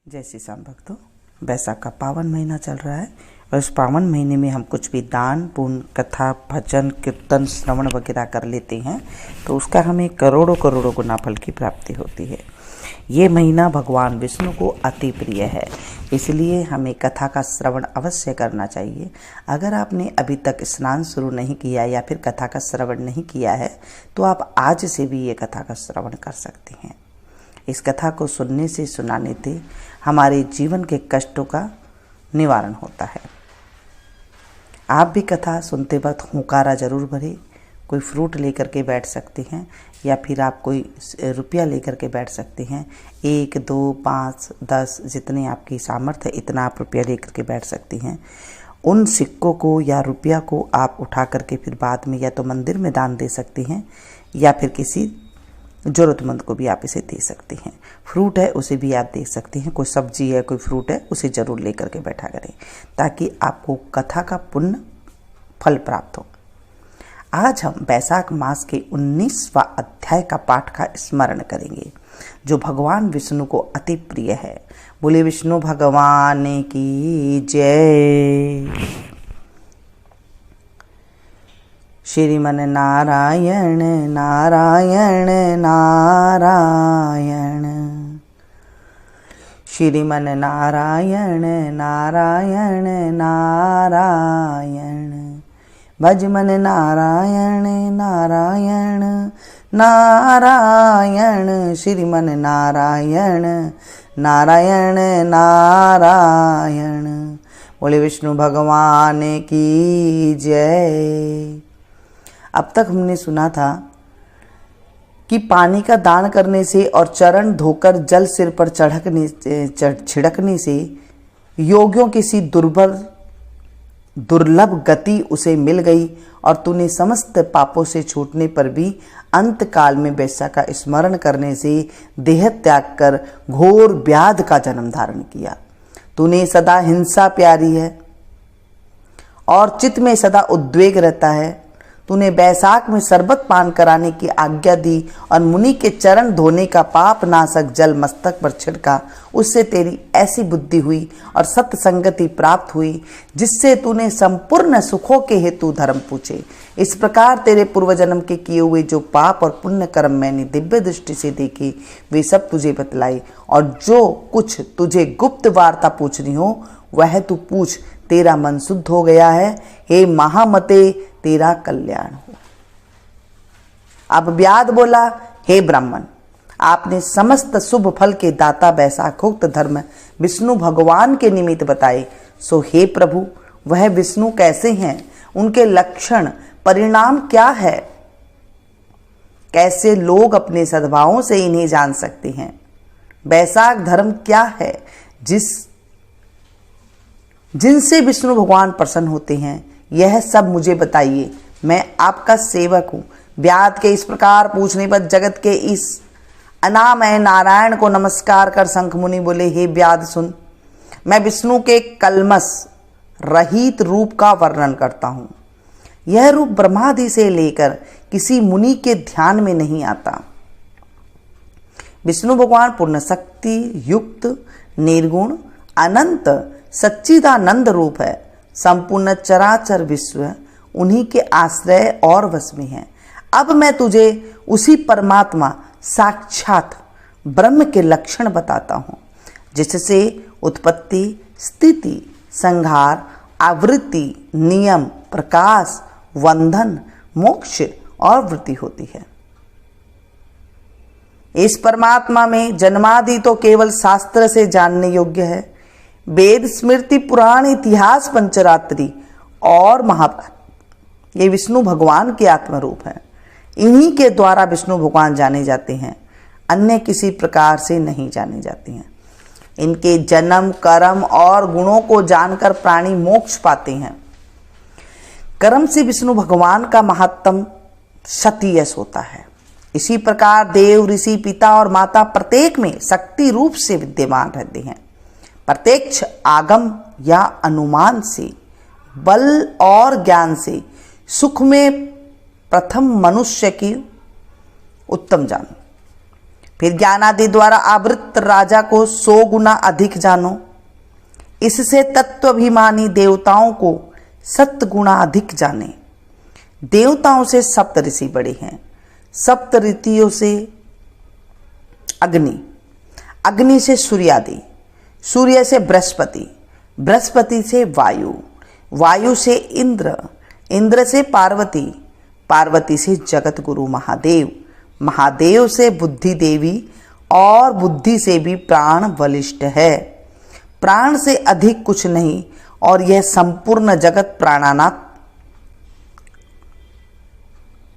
जय श्री श्याम भक्तों, वैशाख का पावन महीना चल रहा है और इस पावन महीने में हम कुछ भी दान पुण्य कथा भजन कीर्तन श्रवण वगैरह कर लेते हैं तो उसका हमें करोड़ों करोड़ों गुना फल की प्राप्ति होती है। ये महीना भगवान विष्णु को अति प्रिय है, इसलिए हमें कथा का श्रवण अवश्य करना चाहिए। अगर आपने अभी तक स्नान शुरू नहीं किया या फिर कथा का श्रवण नहीं किया है तो आप आज से भी ये कथा का श्रवण कर सकते हैं। इस कथा को सुनने से सुनाने से हमारे जीवन के कष्टों का निवारण होता है। आप भी कथा सुनते वक्त हुंकारा जरूर भरें। कोई फ्रूट लेकर के बैठ सकते हैं या फिर आप कोई रुपया लेकर के बैठ सकते हैं। 1, 2, 5, 10 जितने आपकी सामर्थ्य है इतना आप रुपया लेकर के बैठ सकती हैं। उन सिक्कों को या रुपया को आप उठा करके फिर बाद में या तो मंदिर में दान दे सकती हैं या फिर किसी ज़रूरतमंद को भी आप इसे दे सकते हैं। फ्रूट है उसे भी आप दे सकते हैं, कोई सब्जी है कोई फ्रूट है उसे ज़रूर लेकर के बैठा करें ताकि आपको कथा का पुण्य फल प्राप्त हो। आज हम वैशाख मास के 19वां अध्याय का पाठ का स्मरण करेंगे जो भगवान विष्णु को अति प्रिय है। बोले विष्णु भगवान की जय। श्रीमन नारायण नारायण नारायण, श्रीमन नारायण नारायण नारायण, भजमन नारायण नारायण नारायण, श्रीमन नारायण नारायण नारायण। बोले विष्णु भगवान की जय। अब तक हमने सुना था कि पानी का दान करने से और चरण धोकर जल सिर पर छिड़कने से योगियों की सी दुर्लभ गति उसे मिल गई और तूने समस्त पापों से छूटने पर भी अंत काल में वैश्या का स्मरण करने से देह त्याग कर घोर व्याध का जन्म धारण किया। तूने सदा हिंसा प्यारी है और चित्त में सदा उद्वेग रहता है। तूने बैसाख में शरबत पान कराने की आज्ञा दी और मुनि के चरण धोने का पाप नाशक जल मस्तक पर छिड़का। उससे तेरी ऐसी बुद्धि हुई और सत्य संगति प्राप्त हुई जिससे तूने संपूर्ण सुखों के हेतु धर्म पूछे। इस प्रकार तेरे पूर्व जन्म के किए हुए जो पाप और पुण्य कर्म मैंने दिव्य दृष्टि से देखे वे सब तुझे बतलाई और जो कुछ तुझे गुप्त वार्ता पूछनी हो वह तू पूछ। तेरा मन शुद्ध हो गया है। हे महामते तेरा कल्याण हो। अब व्याध बोला, हे ब्राह्मण, आपने समस्त शुभ फल के दाता वैशाखोक्त धर्म विष्णु भगवान के निमित्त बताए। सो हे प्रभु, वह विष्णु कैसे हैं, उनके लक्षण परिणाम क्या है, कैसे लोग अपने सद्भावों से इन्हें जान सकते हैं। वैशाख धर्म क्या है जिनसे विष्णु भगवान प्रसन्न होते हैं, यह सब मुझे बताइए। मैं आपका सेवक हूँ। व्याध के इस प्रकार पूछने पर जगत के इस अनामय नारायण को नमस्कार कर शंख मुनि बोले, हे व्याध सुन, मैं विष्णु के कलमस रहित रूप का वर्णन करता हूँ। यह रूप ब्रह्मादि से लेकर किसी मुनि के ध्यान में नहीं आता। विष्णु भगवान पूर्ण शक्ति युक्त निर्गुण अनंत सच्चिदानंद रूप है। संपूर्ण चराचर विश्व उन्हीं के आश्रय और वश में है। अब मैं तुझे उसी परमात्मा साक्षात ब्रह्म के लक्षण बताता हूँ जिससे उत्पत्ति स्थिति संहार आवृत्ति नियम प्रकाश बंधन मोक्ष और वृत्ति होती है। इस परमात्मा में जन्मादि तो केवल शास्त्र से जानने योग्य है। वेद स्मृति पुराण इतिहास पंचरात्रि और महाभारत ये विष्णु भगवान के आत्मरूप हैं। इन्हीं के द्वारा विष्णु भगवान जाने जाते हैं, अन्य किसी प्रकार से नहीं जाने जाते हैं। इनके जन्म कर्म और गुणों को जानकर प्राणी मोक्ष पाते हैं। कर्म से विष्णु भगवान का महात्म सतीयस होता है। इसी प्रकार देव ऋषि पिता और माता प्रत्येक में शक्ति रूप से विद्यमान रहते हैं। प्रत्यक्ष आगम या अनुमान से बल और ज्ञान से सुख में प्रथम मनुष्य की उत्तम जान। फिर ज्ञानादि द्वारा आवृत राजा को 100 गुना अधिक जानो। इससे तत्वाभिमानी देवताओं को 7 गुना अधिक जाने। देवताओं से सप्त ऋषि बड़े हैं, सप्त ऋषियों से अग्नि, अग्नि से सूर्यादि, सूर्य से बृहस्पति, बृहस्पति से वायु, वायु से इंद्र, इंद्र से पार्वती, पार्वती से जगत गुरु महादेव, महादेव से बुद्धि देवी और बुद्धि से भी प्राण बलिष्ठ है। प्राण से अधिक कुछ नहीं और यह संपूर्ण जगत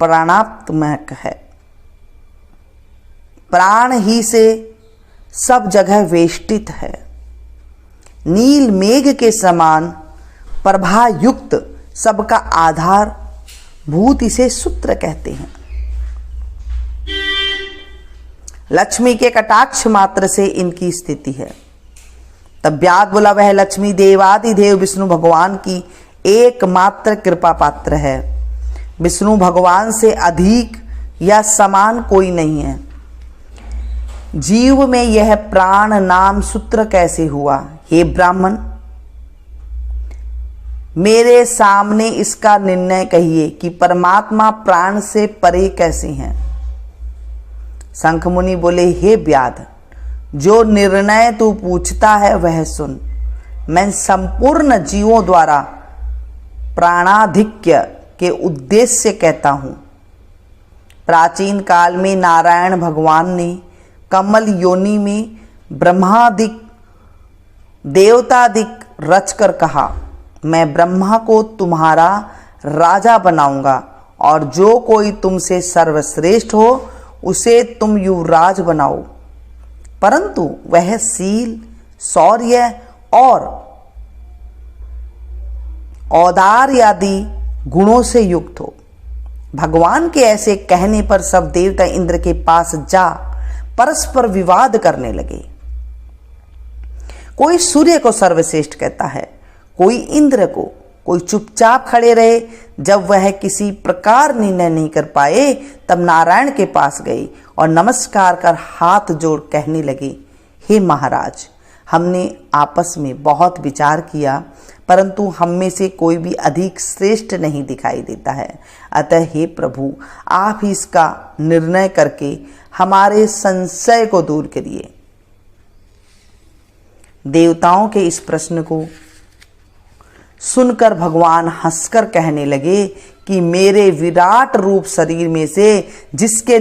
प्राणात्मक है। प्राण ही से सब जगह वेष्टित है। नील मेघ के समान प्रभा युक्त सबका आधार भूत इसे सूत्र कहते हैं। लक्ष्मी के कटाक्ष मात्र से इनकी स्थिति है। तब व्यास बोला, वह लक्ष्मी देवादिदेव विष्णु भगवान की एकमात्र कृपा पात्र है। विष्णु भगवान से अधिक या समान कोई नहीं है। जीव में यह प्राण नाम सूत्र कैसे हुआ? हे ब्राह्मण, मेरे सामने इसका निर्णय कहिए कि परमात्मा प्राण से परे कैसे हैं। शंख मुनि बोले, हे व्याध, जो निर्णय तू पूछता है वह सुन। मैं संपूर्ण जीवों द्वारा प्राणाधिक्य के उद्देश्य से कहता हूं। प्राचीन काल में नारायण भगवान ने कमल योनि में ब्रह्मादिक देवतादिक रचकर कहा, मैं ब्रह्मा को तुम्हारा राजा बनाऊंगा और जो कोई तुमसे सर्वश्रेष्ठ हो उसे तुम युवराज बनाओ, परंतु वह शील, शौर्य और औदार्य आदि गुणों से युक्त हो। भगवान के ऐसे कहने पर सब देवता इंद्र के पास जा परस्पर विवाद करने लगे। कोई सूर्य को सर्वश्रेष्ठ कहता है, कोई इंद्र को, कोई चुपचाप खड़े रहे। जब वह किसी प्रकार निर्णय नहीं कर पाए तब नारायण के पास गए और नमस्कार कर हाथ जोड़ कहने लगे, हे महाराज, हमने आपस में बहुत विचार किया परंतु हम में से कोई भी अधिक श्रेष्ठ नहीं दिखाई देता है। अतः हे प्रभु, आप ही इसका निर्णय करके हमारे संशय को दूर करिए। देवताओं के इस प्रश्न को सुनकर भगवान हंसकर कहने लगे कि मेरे विराट रूप शरीर में से जिसके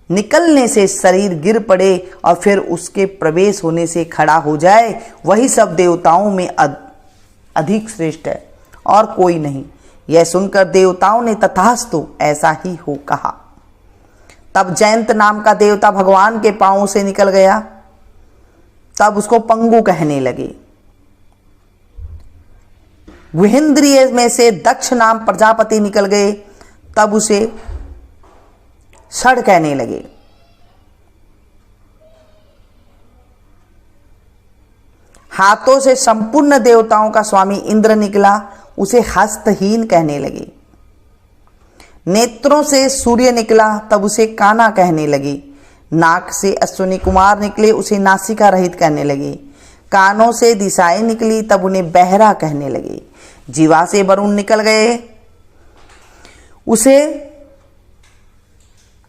निकलने से शरीर गिर पड़े और फिर उसके प्रवेश होने से खड़ा हो जाए, वही सब देवताओं में अधिक श्रेष्ठ है और कोई नहीं। यह सुनकर देवताओं ने तथास्तु ऐसा ही हो कहा। तब जयंत नाम का देवता भगवान के पांवों से निकल गया। तब उसको पंगु कहने लगे। गुहेंद्रिय में से दक्ष नाम प्रजापति निकल गए। तब उसे षड कहने लगे। हाथों से संपूर्ण देवताओं का स्वामी इंद्र निकला, उसे हस्तहीन कहने लगे। नेत्रों से सूर्य निकला, तब उसे काना कहने लगे। नाक से अश्विनी कुमार निकले, उसे नासिका रहित कहने लगे। कानों से दिशाएं निकली, तब उन्हें बहरा कहने लगे। जीवा से वरुण निकल गए, उसे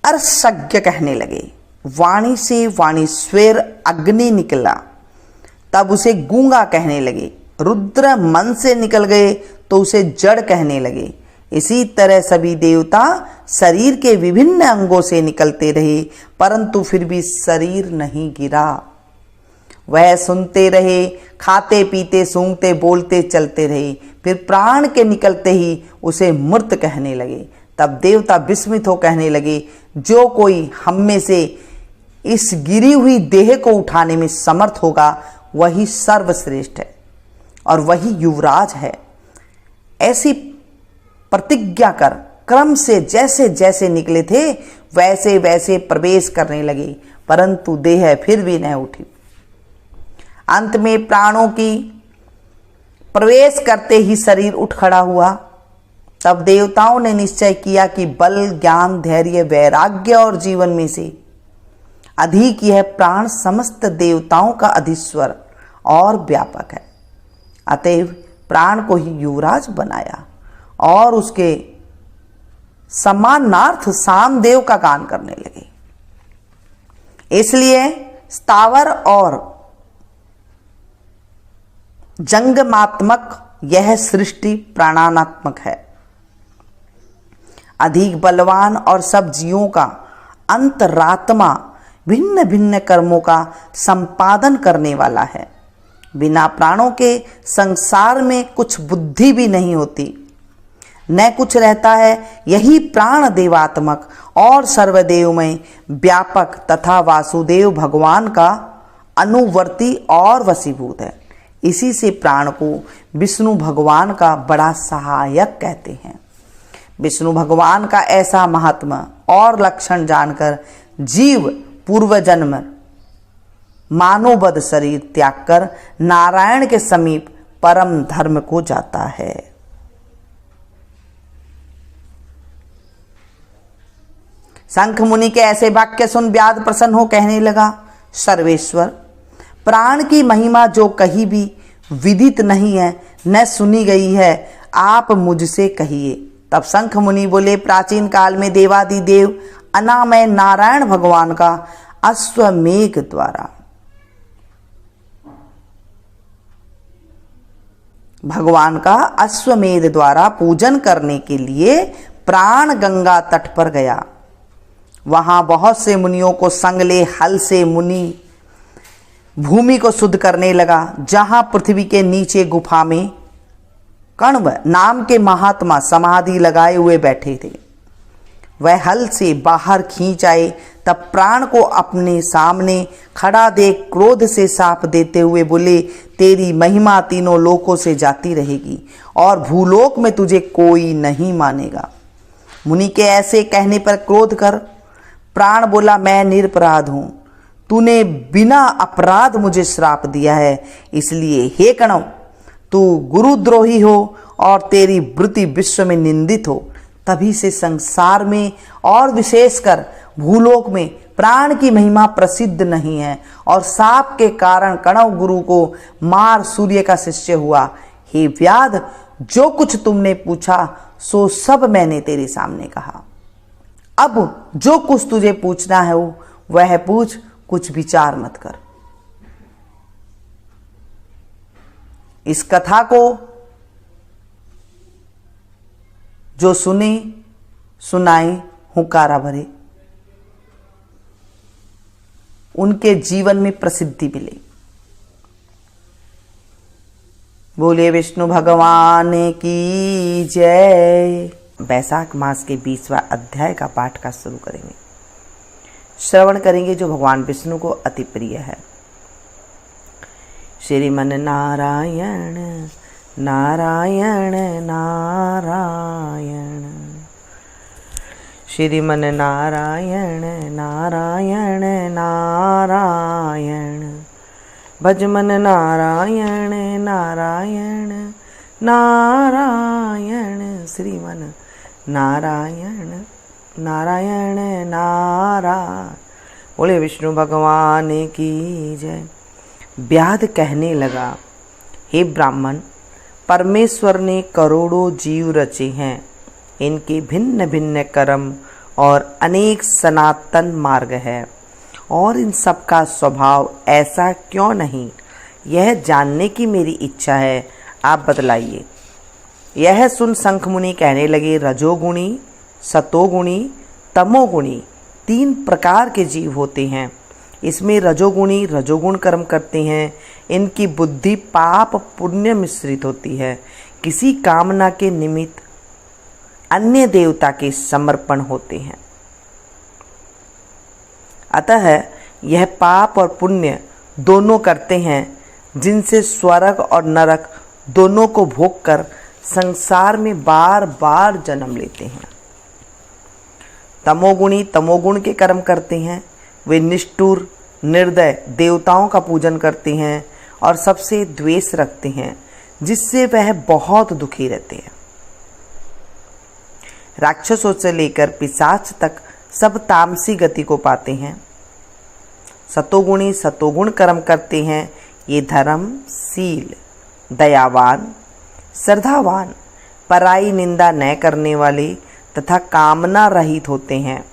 अर्शज्ञ कहने लगे। वाणी से वाणीश्वर अग्नि निकला, तब उसे गूंगा कहने लगे। रुद्र मन से निकल गए तो उसे जड़ कहने लगे। इसी तरह सभी देवता शरीर के विभिन्न अंगों से निकलते रहे, परंतु फिर भी शरीर नहीं गिरा। वह सुनते रहे, खाते पीते सूंघते बोलते चलते रहे। फिर प्राण के निकलते ही उसे मृत कहने लगे। तब देवता विस्मित हो कहने लगे, जो कोई हम में से इस गिरी हुई देह को उठाने में समर्थ होगा वही सर्वश्रेष्ठ है और वही युवराज है। ऐसी प्रतिज्ञा कर क्रम से जैसे जैसे निकले थे वैसे वैसे प्रवेश करने लगे, परंतु देह फिर भी न उठी। अंत में प्राणों की प्रवेश करते ही शरीर उठ खड़ा हुआ। तब देवताओं ने निश्चय किया कि बल, ज्ञान, धैर्य, वैराग्य और जीवन में से अधिक यह प्राण समस्त देवताओं का अधीश्वर और व्यापक है। अतएव प्राण को ही युवराज बनाया और उसके सम्मानार्थ सामदेव का गान करने लगे। इसलिए स्थावर और जंगमात्मक यह सृष्टि प्राणात्मक है। अधिक बलवान और सब जीवों का अंतरात्मा भिन्न भिन्न कर्मों का संपादन करने वाला है। बिना प्राणों के संसार में कुछ बुद्धि भी नहीं होती, न कुछ रहता है। यही प्राण देवात्मक और सर्वदेवमय व्यापक तथा वासुदेव भगवान का अनुवर्ती और वशीभूत है। इसी से प्राण को विष्णु भगवान का बड़ा सहायक कहते हैं। विष्णु भगवान का ऐसा महात्मा और लक्षण जानकर जीव पूर्व जन्म मानववध शरीर त्याग कर नारायण के समीप परम धर्म को जाता है। शंख मुनि के ऐसे वाक्य सुन व्याध प्रसन्न हो कहने लगा, सर्वेश्वर, प्राण की महिमा जो कहीं भी विदित नहीं है न सुनी गई है, आप मुझसे कहिए। तब शंख मुनि बोले, प्राचीन काल में देवादिदेव अनामय नारायण भगवान का अश्वमेघ द्वारा पूजन करने के लिए प्राण गंगा तट पर गया। वहां बहुत से मुनियों को संग ले हल से मुनि भूमि को शुद्ध करने लगा। जहां पृथ्वी के नीचे गुफा में कण्व नाम के महात्मा समाधि लगाए हुए बैठे थे, वह हल से बाहर खींच आए। तब प्राण को अपने सामने खड़ा देख क्रोध से साप देते हुए बोले, तेरी महिमा तीनों लोकों से जाती रहेगी और भूलोक में तुझे कोई नहीं मानेगा। मुनि के ऐसे कहने पर क्रोध कर प्राण बोला, मैं निरपराध हूं, तूने बिना अपराध मुझे श्राप दिया है, इसलिए हे कण्व, तू गुरुद्रोही हो और तेरी वृत्ति विश्व में निंदित हो। तभी से संसार में और विशेषकर भूलोक में प्राण की महिमा प्रसिद्ध नहीं है और साप के कारण कण्व गुरु को मार सूर्य का शिष्य हुआ। हे व्याध, जो कुछ तुमने पूछा सो सब मैंने तेरे सामने कहा। अब जो कुछ तुझे पूछना है वह पूछ, कुछ विचार मत कर। इस कथा को जो सुने सुनाए हुंकारा भरे, उनके जीवन में प्रसिद्धि मिले। बोले विष्णु भगवान की जय। वैशाख मास के 20वां अध्याय का पाठ का शुरू करेंगे, श्रवण करेंगे जो भगवान विष्णु को अति प्रिय है। श्रीमन नारायण नारायण नारायण, श्रीमन नारायण नारायण नारायण, भजमन नारायण नारायण नारायण, श्रीमन नारायण नारायण नारायण। बोले विष्णु भगवान की जय। व्याध कहने लगा, हे ब्राह्मण, परमेश्वर ने करोड़ों जीव रचे हैं। इनके भिन्न भिन्न कर्म और अनेक सनातन मार्ग है और इन सब का स्वभाव ऐसा क्यों नहीं, यह जानने की मेरी इच्छा है, आप बतलाइए। यह सुन शंख मुनि कहने लगे, रजोगुणी, सतोगुणी, तमोगुणी 3 प्रकार के जीव होते हैं। इसमें रजोगुणी रजोगुण कर्म करते हैं। इनकी बुद्धि पाप पुण्य मिश्रित होती है। किसी कामना के निमित्त अन्य देवता के समर्पण होते हैं। अतः यह पाप और पुण्य दोनों करते हैं, जिनसे स्वर्ग और नरक दोनों को भोग कर संसार में बार बार जन्म लेते हैं। तमोगुणी तमोगुण के कर्म करते हैं। वे निष्ठुर निर्दय देवताओं का पूजन करते हैं और सबसे द्वेष रखते हैं, जिससे वह बहुत दुखी रहते हैं। राक्षसों से लेकर पिशाच तक सब तामसी गति को पाते हैं। सतोगुणी सतोगुण कर्म करते हैं, ये धर्मशील, दयावान, श्रद्धावान, पराई निंदा न करने वाले तथा कामना रहित होते हैं,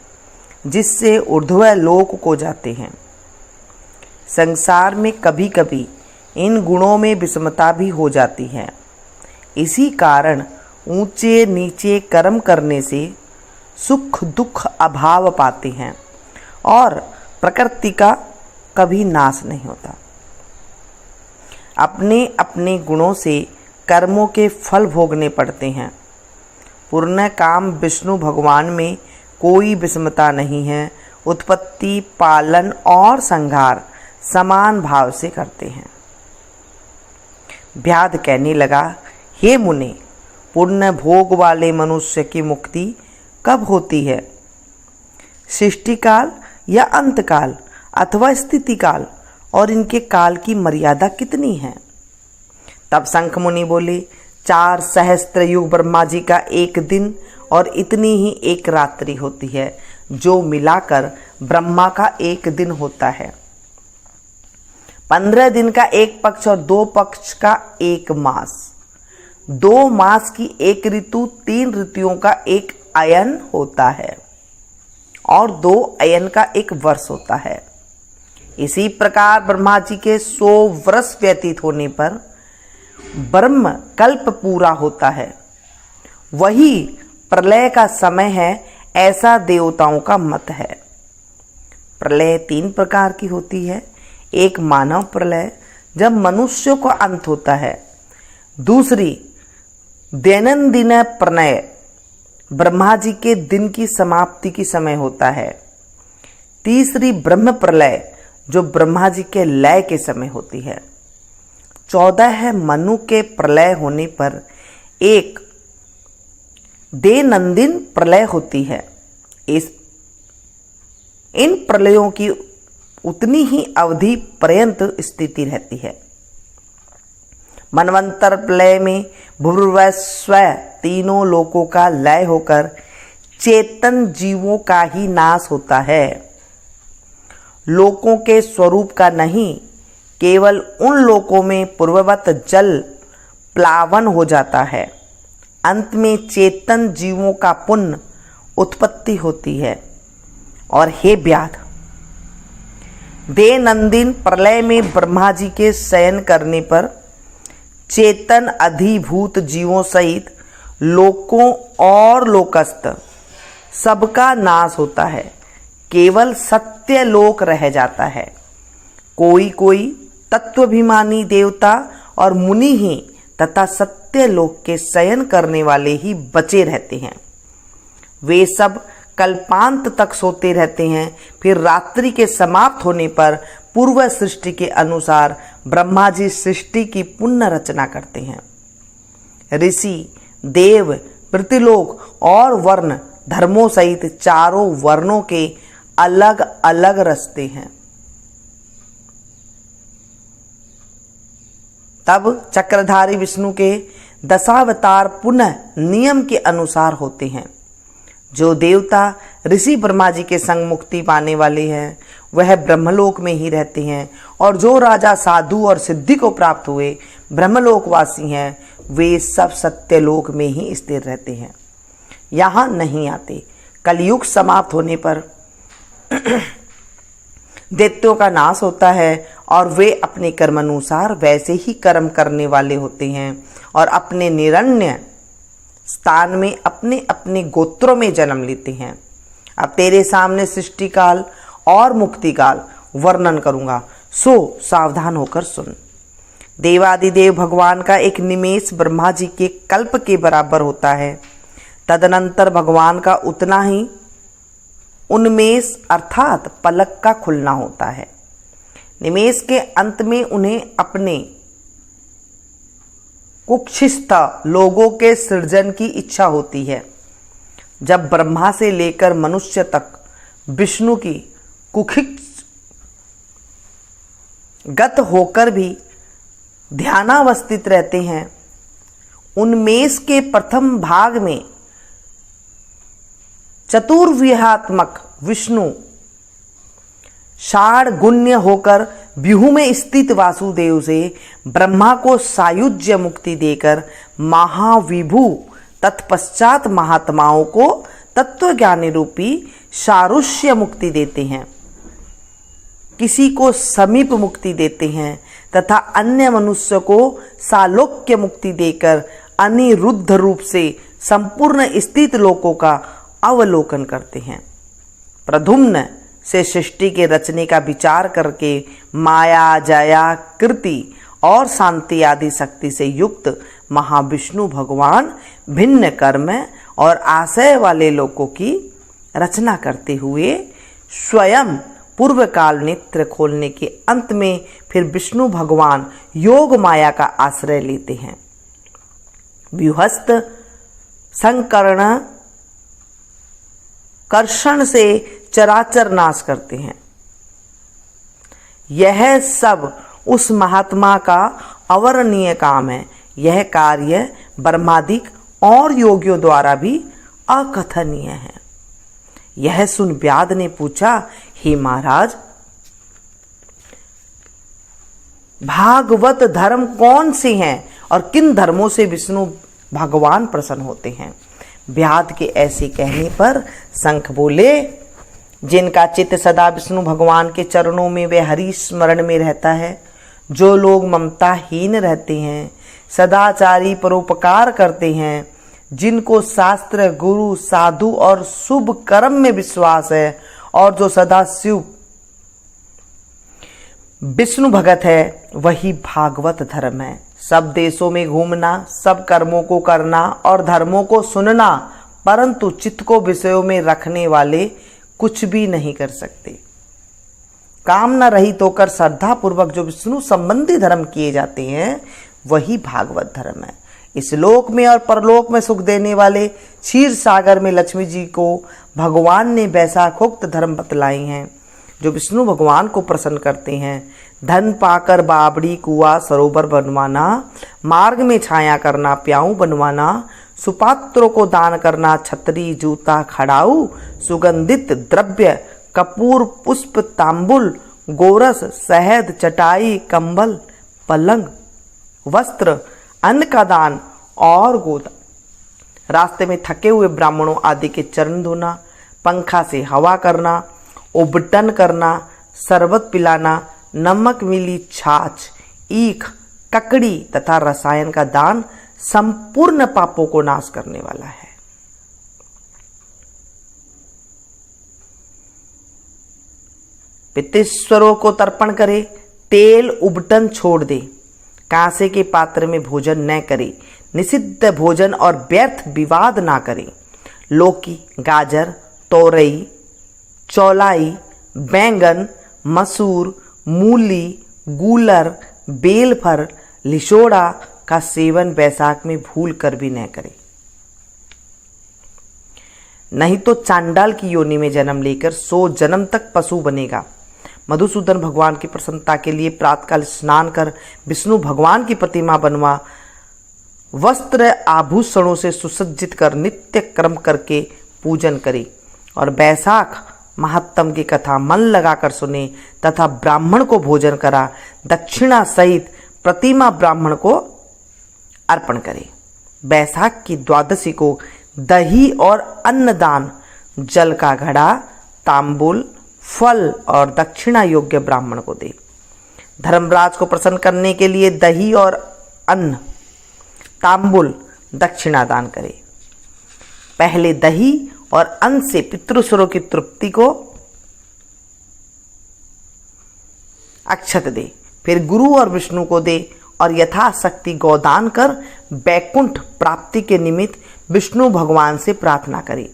जिससे ऊर्ध्व लोक को जाते हैं। संसार में कभी कभी इन गुणों में विषमता भी हो जाती है। इसी कारण ऊंचे नीचे कर्म करने से सुख दुख अभाव पाते हैं और प्रकृति का कभी नाश नहीं होता। अपने अपने गुणों से कर्मों के फल भोगने पड़ते हैं। पूर्ण काम विष्णु भगवान में कोई विषमता नहीं है। उत्पत्ति, पालन और संहार समान भाव से करते हैं। व्याध कहने लगा, हे मुने, पूर्ण भोग वाले मनुष्य की मुक्ति कब होती है? सृष्टि काल या अंत काल अथवा स्थिति काल, और इनके काल की मर्यादा कितनी है? तब शंख मुनि बोले, 4 सहस्त्र युग ब्रह्मा जी का एक दिन और इतनी ही एक रात्रि होती है, जो मिलाकर ब्रह्मा का एक दिन होता है। 15 दिन का एक पक्ष और 2 पक्ष का एक मास, 2 मास की एक ऋतु, 3 ऋतुओं का एक अयन होता है और 2 अयन का एक वर्ष होता है। इसी प्रकार ब्रह्मा जी के 100 वर्ष व्यतीत होने पर ब्रह्म कल्प पूरा होता है। वही प्रलय का समय है, ऐसा देवताओं का मत है। प्रलय 3 प्रकार की होती है। एक मानव प्रलय, जब मनुष्यों का अंत होता है। दूसरी दैनंदिन प्रलय, ब्रह्मा जी के दिन की समाप्ति की समय होता है। तीसरी ब्रह्म प्रलय, जो ब्रह्मा जी के लय के समय होती है। 14 है मनु के प्रलय होने पर एक दैनंदिन प्रलय होती है। इन प्रलयों की उतनी ही अवधि पर्यंत स्थिति रहती है। मनवंतर प्रलय में भूर्भुवः स्वः तीनों लोकों का लय होकर चेतन जीवों का ही नाश होता है। लोकों के स्वरूप का नहीं, केवल उन लोकों में पूर्ववत जल प्लावन हो जाता है। अंत में चेतन जीवों का पुनः उत्पत्ति होती है। और हे व्याध, दैनंदिन प्रलय में ब्रह्मा जी के शयन करने पर चेतन अधिभूत जीवों सहित लोकों और लोकस्थ सबका नाश होता है। केवल सत्य लोक रह जाता है। कोई कोई तत्वाभिमानी देवता और मुनि ही तथा सत्य लोक के शयन करने वाले ही बचे रहते हैं। वे सब कल्पांत तक सोते रहते हैं। फिर रात्रि के समाप्त होने पर पूर्व सृष्टि के अनुसार ब्रह्मा जी सृष्टि की पुनः रचना करते हैं। ऋषि, देव, पृथ्वीलोक और वर्ण धर्मों सहित चारों वर्णों के अलग अलग रास्ते हैं। तब चक्रधारी विष्णु के दशावतार पुनः नियम के अनुसार होते हैं। जो देवता ऋषि ब्रह्मा जी के संग मुक्ति पाने वाले हैं, वह ब्रह्मलोक में ही रहते हैं। और जो राजा, साधु और सिद्धि को प्राप्त हुए ब्रह्मलोकवासी हैं, वे सब सत्यलोक में ही स्थिर रहते हैं, यहाँ नहीं आते। कलयुग समाप्त होने पर दैत्यों का नाश होता है और वे अपने कर्मानुसार वैसे ही कर्म करने वाले होते हैं और अपने निरण्य स्थान में अपने अपने गोत्रों में जन्म लेते हैं। अब तेरे सामने सृष्टि काल और मुक्ति काल वर्णन करूंगा, सो सावधान होकर सुन। देवादिदेव भगवान का एक निमेष ब्रह्मा जी के कल्प के बराबर होता है। तदनंतर भगवान का उतना ही उन्मेष अर्थात पलक का खुलना होता है। निमेष के अंत में उन्हें अपने कुक्षिस्थ लोगों के सृजन की इच्छा होती है। जब ब्रह्मा से लेकर मनुष्य तक विष्णु की कुक्षिस्थ गत होकर भी ध्यानावस्थित रहते हैं। उन्मेष के प्रथम भाग में चतुर्व्यूहात्मक विष्णु षाड्गुण्य होकर व्यूह में स्थित वासुदेव से ब्रह्मा को सायुज्य मुक्ति देकर महाविभू तत्पश्चात महात्माओं को तत्वज्ञानी रूपी सारुष्य मुक्ति देते हैं, किसी को समीप मुक्ति देते हैं तथा अन्य मनुष्य को सालोक्य मुक्ति देकर अनिरुद्ध रूप से संपूर्ण स्थित लोकों का अवलोकन करते हैं। प्रद्युम्न से सृष्टि के रचने का विचार करके माया, जया, कृति और शांति आदि शक्ति से युक्त महाविष्णु भगवान भिन्न कर्म और आशय वाले लोकों की रचना करते हुए स्वयं पूर्व काल नेत्र खोलने के अंत में फिर विष्णु भगवान योग माया का आश्रय लेते हैं। व्यूहस्थ संकर्ण कर्षण से चराचर नाश करते हैं। यह सब उस महात्मा का अवर्णनीय काम है। यह कार्य ब्रह्मादिक और योगियों द्वारा भी अकथनीय है। यह सुन व्याध ने पूछा, हे महाराज, भागवत धर्म कौन से हैं और किन धर्मों से विष्णु भगवान प्रसन्न होते हैं? व्याध के ऐसे कहने पर शंख बोले, जिनका चित्त सदा विष्णु भगवान के चरणों में वे हरि स्मरण में रहता है, जो लोग ममताहीन रहते हैं, सदाचारी परोपकार करते हैं, जिनको शास्त्र, गुरु, साधु और शुभ कर्म में विश्वास है और जो सदा शिव विष्णु भगत है, वही भागवत धर्म है। सब देशों में घूमना, सब कर्मों को करना और धर्मों को सुनना, परंतु चित्त को विषयों में रखने वाले कुछ भी नहीं कर सकते। कामना रहित होकर श्रद्धा पूर्वक जो विष्णु संबंधी धर्म किए जाते हैं, वही भागवत धर्म है। इस लोक में और परलोक में सुख देने वाले क्षीर सागर में लक्ष्मी जी को भगवान ने वैशाखोक्त धर्म बतलाई हैं, जो विष्णु भगवान को प्रसन्न करते हैं। धन पाकर बावड़ी, कुआं, सरोवर बनवाना, मार्ग में छाया करना, प्याऊ बनवाना, सुपात्रों को दान करना, छतरी, जूता, खड़ाऊ, सुगंधित द्रव्य, कपूर, पुष्प, तांबुल, गोरस, शहद, चटाई, कंबल, पलंग, वस्त्र, अन्न का दान और गोदान, रास्ते में थके हुए ब्राह्मणों आदि के चरण धोना, पंखा से हवा करना, उबटन करना, शरबत पिलाना, नमक मिली छाछ, ईख, ककड़ी तथा रसायन का दान संपूर्ण पापों को नाश करने वाला है। पितृश्वरों को तर्पण करे, तेल उबटन छोड़ दे, कांसे के पात्र में भोजन न करे, निषिद्ध भोजन और व्यर्थ विवाद ना करे, लौकी, गाजर, तोरई, चौलाई, बैंगन, मसूर, मूली, गूलर, बेलफर, लिशोड़ा का सेवन वैशाख में भूल कर भी न करे, नहीं तो चांडाल की योनि में जन्म लेकर 100 जन्म तक पशु बनेगा। मधुसूदन भगवान की प्रसन्नता के लिए प्रातःकाल स्नान कर विष्णु भगवान की प्रतिमा बनवा, वस्त्र आभूषणों से सुसज्जित कर नित्य कर्म करके पूजन करे और वैशाख महात्म की कथा मन लगाकर सुने तथा ब्राह्मण को भोजन करा, दक्षिणा सहित प्रतिमा ब्राह्मण को अर्पण करे। वैशाख की द्वादशी को दही और अन्नदान, जल का घड़ा, तांबुल, फल और दक्षिणा योग्य ब्राह्मण को दे। धर्मराज को प्रसन्न करने के लिए दही और अन्न, तांबुल, दक्षिणा दान करे। पहले दही और अन्न से पितृस्वरों की तृप्ति को अक्षत दे, फिर गुरु और विष्णु को दे और यथाशक्ति गोदान कर वैकुंठ प्राप्ति के निमित्त विष्णु भगवान से प्रार्थना करे।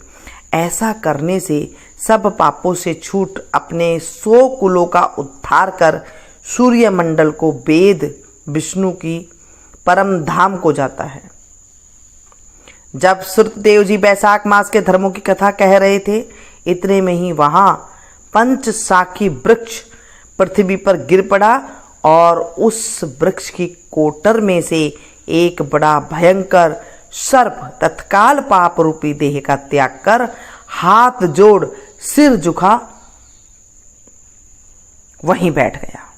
ऐसा करने से सब पापों से छूट अपने 100 कुलों का उद्धार कर सूर्य मंडल को वेद विष्णु की परम धाम को जाता है। जब श्रुतदेव जी वैशाख मास के धर्मों की कथा कह रहे थे, इतने में ही वहां पंचशाखी वृक्ष पृथ्वी पर गिर पड़ा और उस वृक्ष की कोटर में से एक बड़ा भयंकर सर्प तत्काल पाप रूपी देह का त्याग कर हाथ जोड़ सिर झुका वहीं बैठ गया।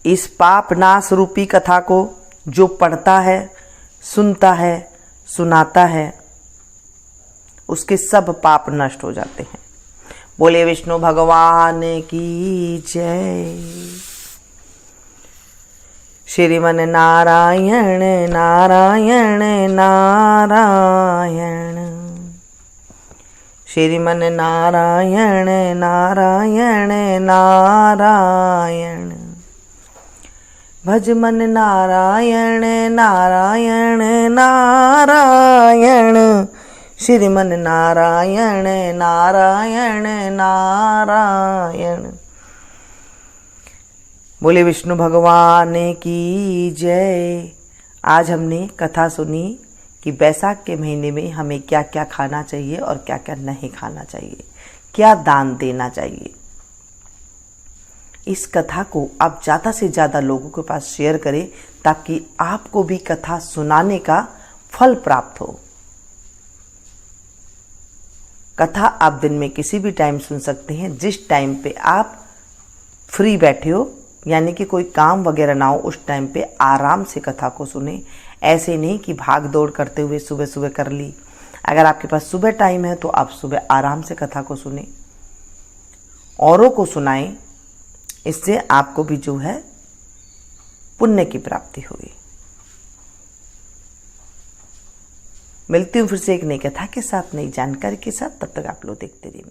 इस पाप नाश रूपी कथा को जो पढ़ता है, सुनता है, सुनाता है, उसके सब पाप नष्ट हो जाते हैं। बोले विष्णु भगवान की जय। श्रीमन नारायण नारायण नारायण, श्रीमन नारायण नारायण नारायण, भज मन नारायण नारायण नारायण, श्रीमन नारायण नारायण नारायण। बोले विष्णु भगवान की जय। आज हमने कथा सुनी कि बैसाख के महीने में हमें क्या क्या खाना चाहिए और क्या क्या नहीं खाना चाहिए, क्या दान देना चाहिए। इस कथा को आप ज़्यादा से ज़्यादा लोगों के पास शेयर करें ताकि आपको भी कथा सुनाने का फल प्राप्त हो। कथा आप दिन में किसी भी टाइम सुन सकते हैं, जिस टाइम पे आप फ्री बैठे हो, यानी कि कोई काम वगैरह ना हो, उस टाइम पे आराम से कथा को सुने। ऐसे नहीं कि भाग दौड़ करते हुए सुबह सुबह कर ली। अगर आपके पास सुबह टाइम है तो आप सुबह आराम से कथा को सुने, औरों को सुनाएं। इससे आपको भी जो है पुण्य की प्राप्ति होगी। मिलती हूँ फिर से एक नई कथा के साथ, नई जानकारी के साथ। तब तक आप लोग देखते रहिए।